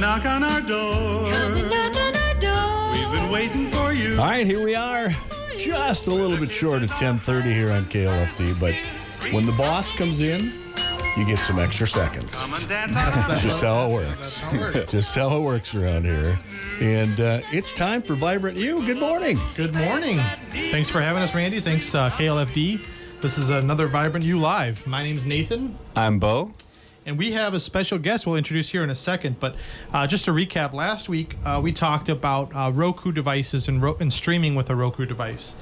knock on our door. Come and knock on our door. We've been waiting for you. All right, here we are. Just a little bit short of 10:30 here on KLFD, but when the boss comes in, you get some extra seconds. Come and dance on our Just how it works. Just how it works around here. And it's time for Vibrant You. Good morning. Good morning. Thanks for having us, Randy. Thanks, KLFD. This is another Vibrant You Live. My name's Nathan. I'm Bo. And we have a special guest we'll introduce here in a second. But just to recap, last week we talked about Roku devices and streaming with a Roku device.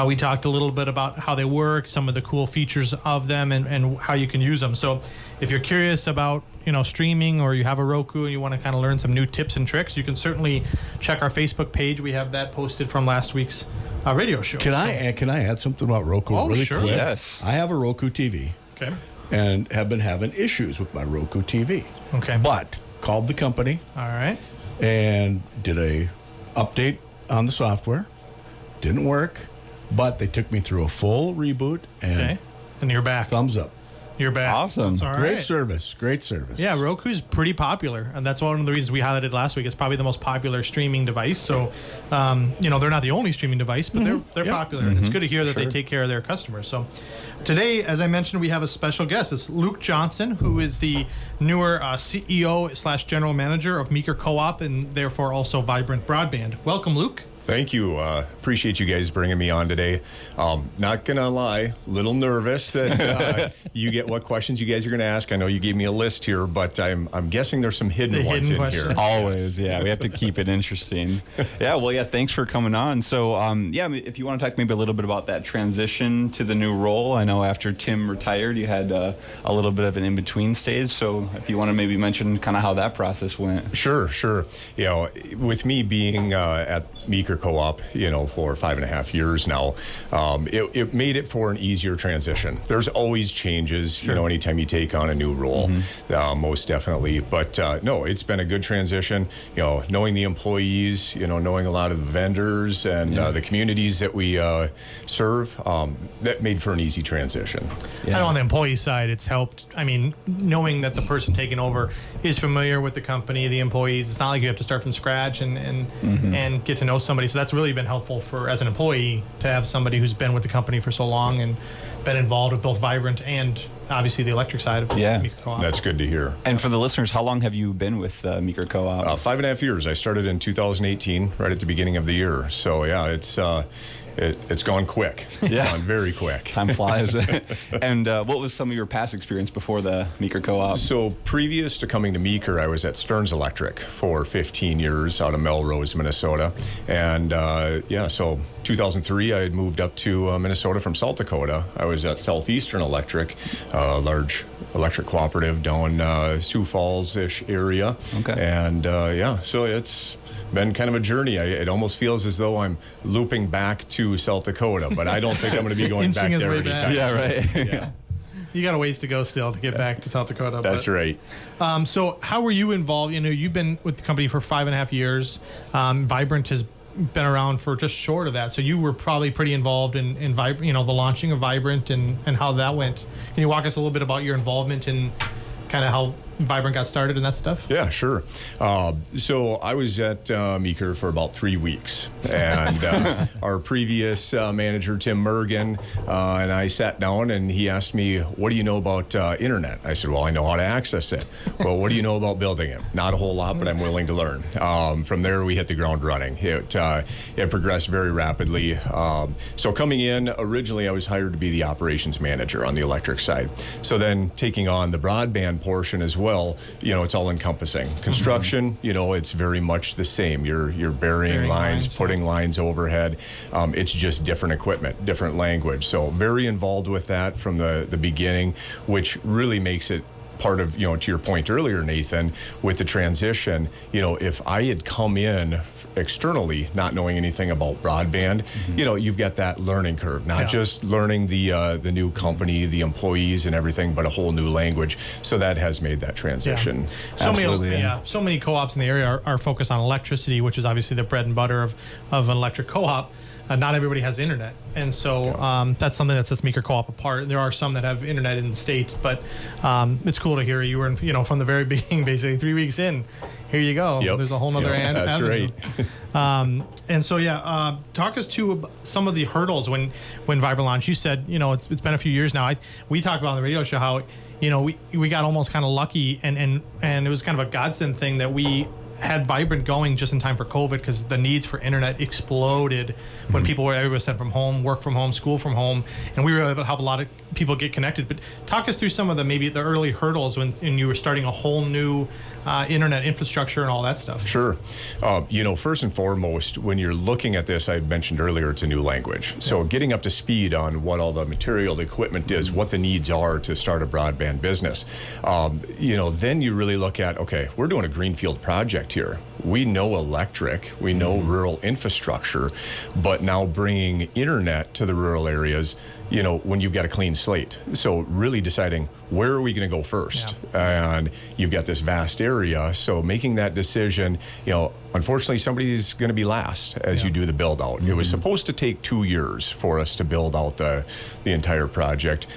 We talked a little bit about how they work, some of the cool features of them, and how you can use them. So if you're curious about streaming, or you have a Roku and you want to kind of learn some new tips and tricks, you can certainly check our Facebook page. We have that posted from last week's radio show. Can I add something about Roku really sure. quick? Yes. I have a Roku TV. Okay. And have been having issues with my Roku TV. Okay. But called the company. All right. And did a update on the software. Didn't work, but they took me through a full reboot, and Okay. And you're back. thumbs up. You're back. Awesome. That's all Great right. service. Great service. Yeah, Roku's pretty popular, and that's one of the reasons we highlighted last week. It's probably the most popular streaming device. So, they're not the only streaming device, but they're popular, and it's good to hear that they take care of their customers. So, today, as I mentioned, we have a special guest. It's Luke Johnson, who is the newer CEO/General Manager of Meeker Co-op, and therefore also Vibrant Broadband. Welcome, Luke. Thank you. Appreciate you guys bringing me on today. Not going to lie, a little nervous that you get what questions you guys are going to ask. I know you gave me a list here, but I'm guessing there's some hidden ones in questions. here. Always, yeah. We have to keep it interesting. Thanks for coming on. So, if you want to talk maybe a little bit about that transition to the new role. I know after Tim retired, you had a little bit of an in-between stage. So if you want to maybe mention kind of how that process went. Sure. With me being at Meeker Co-op, for 5.5 years now, it made it for an easier transition. There's always changes, anytime you take on a new role, most definitely. But no, it's been a good transition. Knowing the employees, knowing a lot of the vendors and the communities that we serve, that made for an easy transition. I know on the employee side, it's helped. I mean, knowing that the person taking over is familiar with the company, the employees. It's not like you have to start from scratch and get to know somebody. So that's really been helpful as an employee to have somebody who's been with the company for so long and been involved with both Vibrant and obviously the electric side of Meeker Co-op. That's good to hear. And for the listeners, how long have you been with Meeker Co-op? 5.5 years. I started in 2018, right at the beginning of the year. So yeah, it's gone quick. Yeah. Gone very quick. Time flies. And what was some of your past experience before the Meeker Co-op? So previous to coming to Meeker, I was at Stearns Electric for 15 years out of Melrose, Minnesota. And so 2003, I had moved up to Minnesota from South Dakota. I was at Southeastern Electric, a large electric cooperative down Sioux Falls-ish area. Okay. And so it's been kind of a journey. It almost feels as though I'm looping back to South Dakota, but I don't think I'm going to be going back Inching his there way back. anytime. Yeah, right. Yeah. You got a ways to go still to get back to South Dakota. That's right. So how were you involved? You've been with the company for 5.5 years. Vibrant has been around for just short of that. So you were probably pretty involved in the launching of Vibrant and how that went. Can you walk us a little bit about your involvement in kind of how Vibrant got started and that stuff? Yeah, sure. So I was at Meeker for about 3 weeks, and our previous manager, Tim Mergen, and I sat down, and he asked me, what do you know about internet? I said, well, I know how to access it. Well, what do you know about building it? Not a whole lot, but I'm willing to learn. From there, we hit the ground running. It progressed very rapidly. So coming in, originally I was hired to be the operations manager on the electric side. So then taking on the broadband portion as well, it's all encompassing. Construction, it's very much the same. You're burying lines, putting lines overhead. It's just different equipment, different language. So very involved with that from the beginning, which really makes it part of, to your point earlier, Nathan, with the transition, if I had come in externally not knowing anything about broadband, you've got that learning curve, not just learning the new company, the employees and everything, but a whole new language. So that has made that transition. Yeah. So many co-ops in the area are focused on electricity, which is obviously the bread and butter of an electric co-op. not everybody has internet, and so that's something that sets Meeker Co-op apart. There are some that have internet in the state, but it's cool to hear you were, from the very beginning, basically 3 weeks in. Here you go. Yep. There's a whole nother That's avenue. right. And so, talk us to some of the hurdles when Vibrant launched. You said, it's been a few years now. We talked about on the radio show how, we got almost kind of lucky and it was kind of a godsend thing that we had Vibrant going just in time for COVID, because the needs for internet exploded when everybody was sent from home, work from home, school from home, and we were able to help a lot of people get connected. But talk us through some of maybe the early hurdles when you were starting a whole new internet infrastructure and all that stuff. Sure. First and foremost, when you're looking at this, I mentioned earlier, it's a new language. So getting up to speed on what all the material, the equipment is, what the needs are to start a broadband business. Then you really look at, okay, we're doing a greenfield project here. We know electric, we know rural infrastructure, but now bringing internet to the rural areas, when you've got a clean slate. So really deciding, where are we going to go first? And you've got this vast area, so making that decision, unfortunately somebody's going to be last as you do the build out. It was supposed to take 2 years for us to build out the entire project.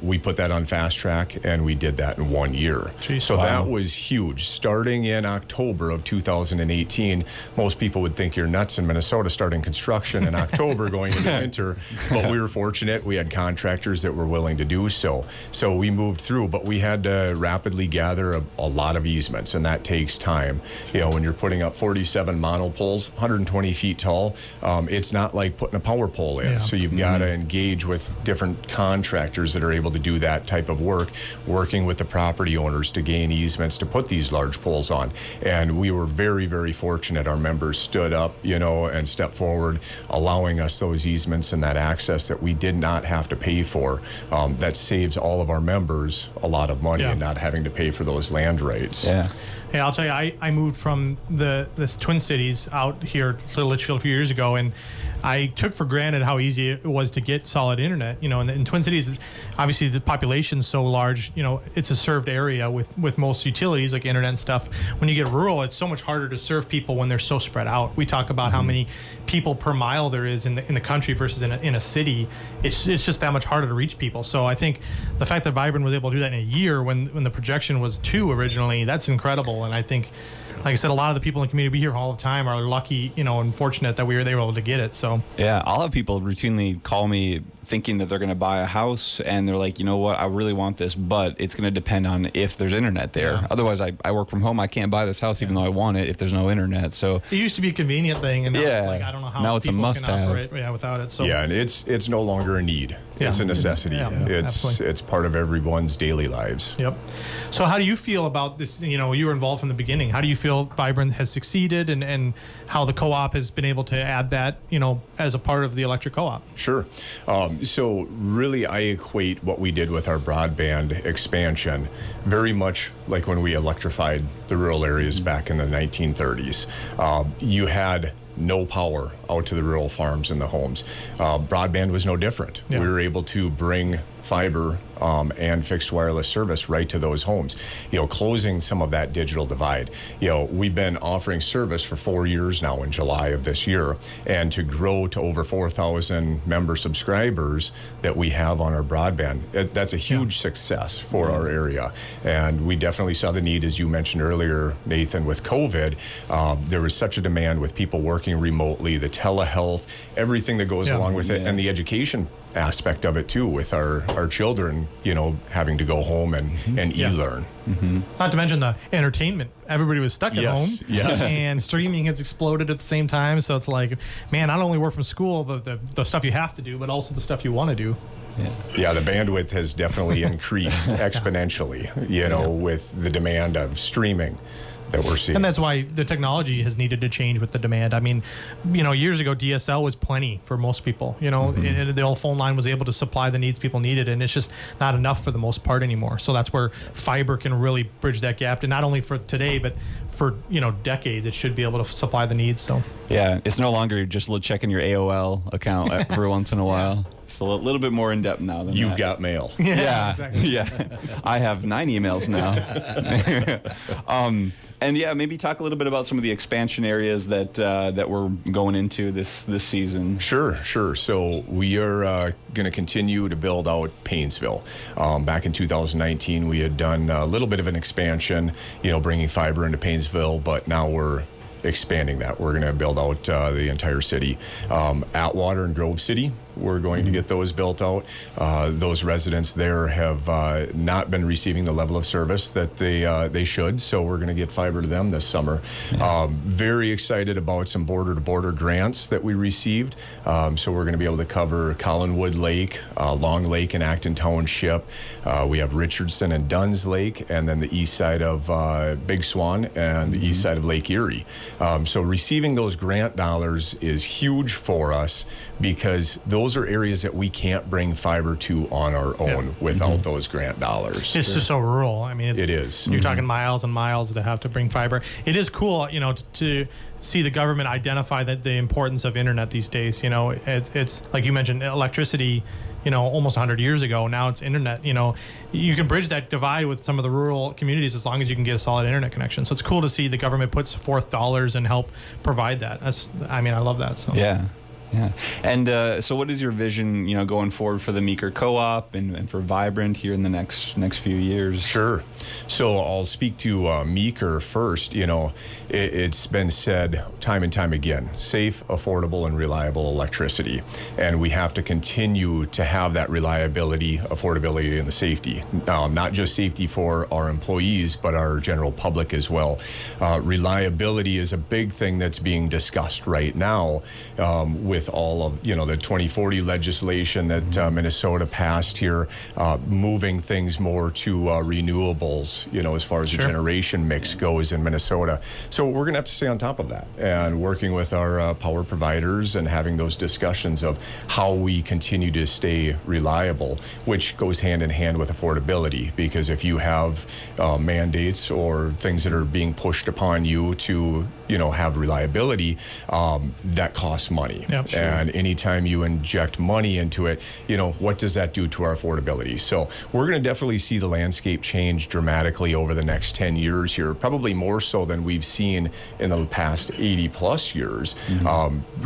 We put that on fast track and we did that in 1 year. Jeez. So that was huge. Starting in October of 2018, most people would think you're nuts in Minnesota starting construction in October going into winter, but we were fortunate. We had contractors that were willing to do so. So we moved through, but we had to rapidly gather a lot of easements, and that takes time. When you're putting up 47 monopoles, 120 feet tall, it's not like putting a power pole in. So you've got to engage with different contractors that are able to do that type of work, working with the property owners to gain easements to put these large poles on. And we were very, very fortunate. Our members stood up, and stepped forward, allowing us those easements and that access that we did not have to pay for. That saves all of our members a lot of money and not having to pay for those land rights. Hey, I'll tell you, I moved from the Twin Cities out here to Litchfield a few years ago, and I took for granted how easy it was to get solid internet. In Twin Cities, obviously the population's so large, it's a served area with most utilities like internet and stuff. When you get rural, it's so much harder to serve people when they're so spread out. We talk about how many people per mile there is in the country versus in a city. It's just that much harder to reach people. So I think the fact that Vibrant was able to do that in a year when the projection was 2 originally, that's incredible. And I think, like I said, a lot of the people in the community we hear all the time are lucky, and fortunate that they were able to get it. So I'll have people routinely call me thinking that they're going to buy a house, and they're like, you know what, I really want this, but it's going to depend on if there's internet there. Otherwise, I work from home. I can't buy this house even though I want it if there's no internet. So it used to be a convenient thing, and now it's like, I don't know how now it's a must-have. Without it. So and it's no longer a need. It's a necessity. It's part of everyone's daily lives. Yep. So how do you feel about this? You were involved from the beginning. How do you feel Vibrant has succeeded, and how the co-op has been able to add that, as a part of the electric co-op? Sure. So really, I equate what we did with our broadband expansion very much like when we electrified the rural areas back in the 1930s. You had no power out to the rural farms and the homes. Broadband was no different. We were able to bring fiber and fixed wireless service right to those homes, closing some of that digital divide. We've been offering service for 4 years now in July of this year, and to grow to over 4,000 member subscribers that we have on our broadband, that's a huge success for our area. And we definitely saw the need, as you mentioned earlier, Nathan, with COVID. There was such a demand with people working remotely, the telehealth, everything that goes along with it, and the education aspect of it too, with our children, having to go home and e-learn. Not to mention the entertainment. Everybody was stuck at home, and streaming has exploded at the same time. So it's like, man, not only work from school, the stuff you have to do, but also the stuff you want to do. The bandwidth has definitely increased exponentially, with the demand of streaming that we're seeing. And that's why the technology has needed to change with the demand. I mean, years ago, DSL was plenty for most people. The old phone line was able to supply the needs people needed, and it's just not enough for the most part anymore. So that's where fiber can really bridge that gap, and not only for today, but for decades. It should be able to supply the needs. So Yeah, it's no longer just checking your AOL account every once in a while. It's a little bit more in depth now than You've that. got mail. Yeah, exactly. yeah. I have 9 emails now. And yeah, maybe talk a little bit about some of the expansion areas that we're going into this season. Sure. So we are going to continue to build out Paynesville. Back in 2019, we had done a little bit of an expansion, bringing fiber into Paynesville, but now we're expanding that. We're going to build out the entire city. Atwater and Grove City, we're going to get those built out. Those residents there have not been receiving the level of service that they should, so we're going to get fiber to them this summer. Very excited about some border-to-border grants that we received. So we're going to be able to cover Collinwood Lake, Long Lake and Acton Township. We have Richardson and Dunn's Lake, and then the east side of Big Swan and the east side of Lake Erie. So receiving those grant dollars is huge for us because those are areas that we can't bring fiber to on our own without those grant dollars. it's just so rural. I mean, It is. You're talking miles and miles to have to bring fiber. It is cool, to see the government identify that the importance of internet these days. It's like you mentioned, electricity. Almost 100 years ago. Now it's internet. You can bridge that divide with some of the rural communities as long as you can get a solid internet connection. So it's cool to see the government puts forth dollars and help provide that. I love that. So Yeah. And so what is your vision, going forward for the Meeker Co-op and for Vibrant here in the next few years? Sure. So I'll speak to Meeker first. It's been said time and time again, safe, affordable, and reliable electricity. And we have to continue to have that reliability, affordability, and the safety. Not just safety for our employees, but our general public as well. Reliability is a big thing that's being discussed right now with all of, the 2040 legislation that Minnesota passed here, moving things more to renewables, as far as the generation mix goes in Minnesota. So we're going to have to stay on top of that and working with our power providers and having those discussions of how we continue to stay reliable, which goes hand in hand with affordability. Because if you have mandates or things that are being pushed upon you to, have reliability, that costs money. Yep. And anytime you inject money into it, what does that do to our affordability? So we're going to definitely see the landscape change dramatically over the next 10 years here, probably more so than we've seen in the past 80 plus years.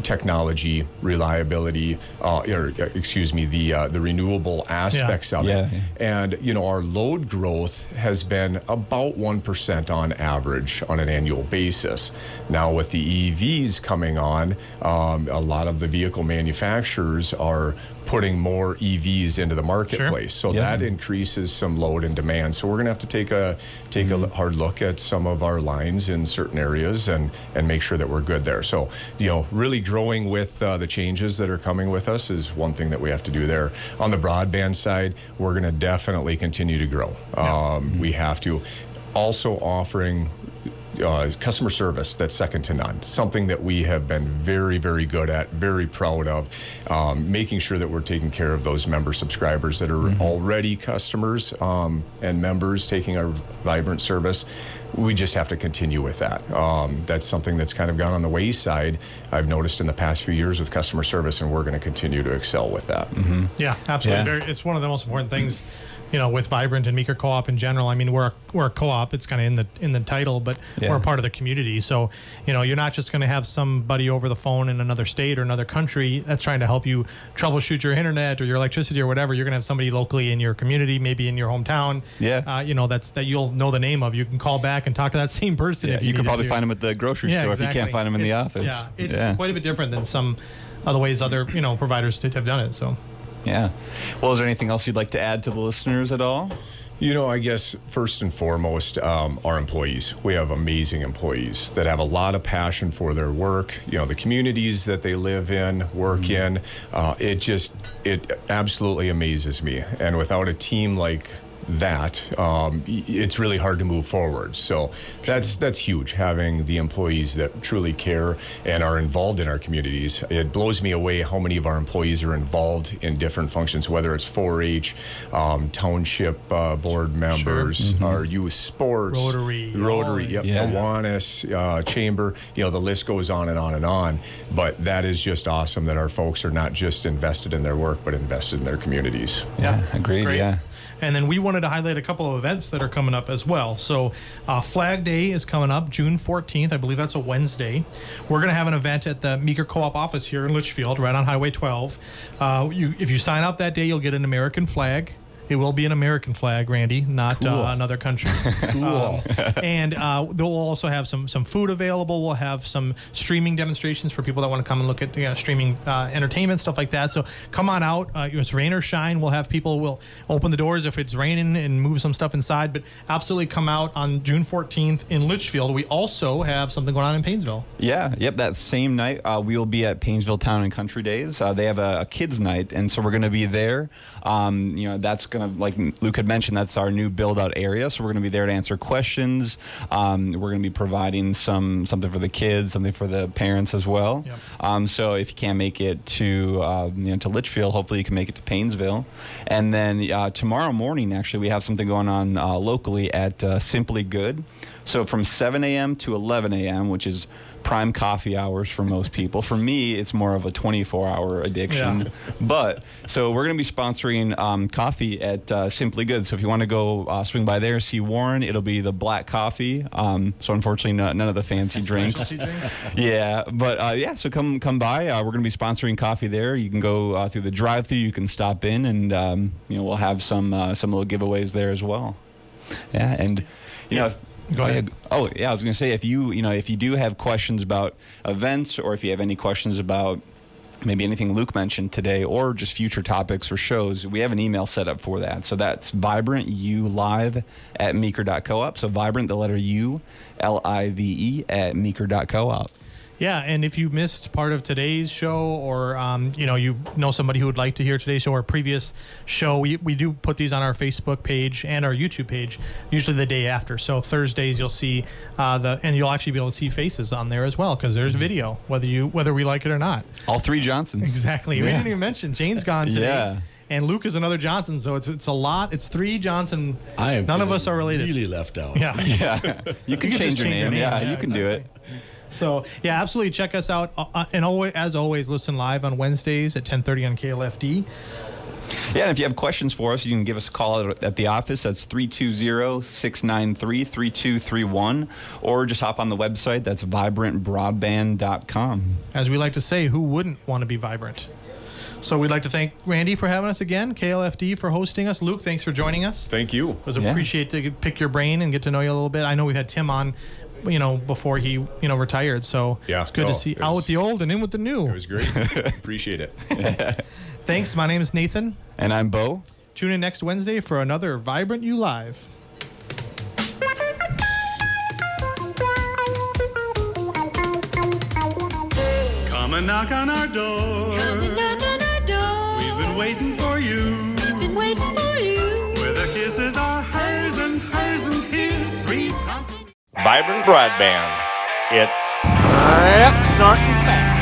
Technology, reliability, the renewable aspects of it. And, our load growth has been about 1% on average on an annual basis. Now with the EVs coming on, a lot of the vehicle manufacturers are putting more EVs into the marketplace. So that increases some load and demand. So we're going to have to take a hard look at some of our lines in certain areas and make sure that we're good there. So, really growing with the changes that are coming with us is one thing that we have to do there. On the broadband side, we're going to definitely continue to grow. We have to. Also offering customer service that's second to none. Something that we have been very, very good at, very proud of, making sure that we're taking care of those member subscribers that are already customers and members taking our Vibrant service. We just have to continue with that. That's something that's kind of gone on the wayside, I've noticed in the past few years with customer service, and we're going to continue to excel with that. Yeah, absolutely. Yeah. It's one of the most important things, with Vibrant and Meeker Co-op in general. I mean, we're a co-op. It's kind of in the title, but we're a part of the community. So, you're not just going to have somebody over the phone in another state or another country that's trying to help you troubleshoot your internet or your electricity or whatever. You're going to have somebody locally in your community, maybe in your hometown. That you'll know the name of. You can call back and talk to that same person. Yeah, if you can needed probably to. find them at the grocery store if you can't find them in the office. Yeah, it's quite a bit different than some other ways other providers have done it. So. Yeah. Well, is there anything else you'd like to add to the listeners at all? I guess first and foremost, our employees. We have amazing employees that have a lot of passion for their work. The communities that they live in, work in, it absolutely amazes me. And without a team like that, it's really hard to move forward. So that's huge, having the employees that truly care and are involved in our communities. It blows me away how many of our employees are involved in different functions, whether it's 4-H, township board members, our youth sports, Rotary, Kiwanis, Chamber, the list goes on and on and on. But that is just awesome that our folks are not just invested in their work, but invested in their communities. Yeah, agreed. Great. Yeah. And then we wanted to highlight a couple of events that are coming up as well. So Flag Day is coming up June 14th. I believe that's a Wednesday. We're going to have an event at the Meeker Co-op office here in Litchfield, right on Highway 12. If you sign up that day, you'll get an American flag. It will be an American flag, Randy, not another country. Cool. And they'll also have some food available. We'll have some streaming demonstrations for people that want to come and look at streaming entertainment, stuff like that. So come on out. It's rain or shine. We'll have people. We'll open the doors if it's raining and move some stuff inside. But absolutely come out on June 14th in Litchfield. We also have something going on in Paynesville. Yeah, yep. That same night, we will be at Paynesville Town and Country Days. They have a kids' night, and so we're going to be there. That's going to, like Luke had mentioned, that's our new build-out area. So we're going to be there to answer questions. We're going to be providing something for the kids, something for the parents as well. Yep. So if you can't make it to Litchfield, hopefully you can make it to Paynesville. And then tomorrow morning, actually, we have something going on locally at Simply Good. So from 7 a.m. to 11 a.m., which is prime coffee hours for most people. For me, it's more of a 24-hour addiction. Yeah. But so we're going to be sponsoring coffee at Simply Good. So if you want to go swing by there, see Warren, it'll be the black coffee. So unfortunately, none of the fancy drinks. Yeah, but so come by. We're going to be sponsoring coffee there. You can go through the drive-thru. You can stop in, and we'll have some little giveaways there as well. Yeah, and Go ahead. Oh, yeah, I was going to say, if you do have questions about events, or if you have any questions about maybe anything Luke mentioned today, or just future topics or shows, we have an email set up for that. So that's vibrantulive@meeker.coop. So Vibrant, the letter U, LIVE @meeker.coop. Yeah, and if you missed part of today's show, or you know somebody who would like to hear today's show or previous show, we do put these on our Facebook page and our YouTube page, usually the day after. So Thursdays you'll see and you'll actually be able to see faces on there as well, because there's video, whether we like it or not. All three Johnsons. Exactly. We didn't even mention Jane's gone today. Yeah. And Luke is another Johnson, so it's a lot. It's 3 Johnson. None of us are related. Really left out. Yeah. Yeah. You can change your name. Yeah, you can do it. So, yeah, absolutely check us out. And as always, listen live on Wednesdays at 10:30 on KLFD. Yeah, and if you have questions for us, you can give us a call at the office. That's 320-693-3231. Or just hop on the website. That's vibrantbroadband.com. As we like to say, who wouldn't want to be vibrant? So we'd like to thank Randy for having us again, KLFD for hosting us. Luke, thanks for joining us. Thank you. It was appreciate to pick your brain and get to know you a little bit. I know we've had Tim on, before he, retired. So it's good to see out with the old and in with the new. It was great. Appreciate it. Thanks. My name is Nathan. And I'm Bo. Tune in next Wednesday for another Vibrant You Live. Come and knock on our door. Come and knock on our door. We've been waiting for you. We've been waiting for you. Where the kisses are hers and his. Three's company. Vibrant Broadband. It's snorting fast.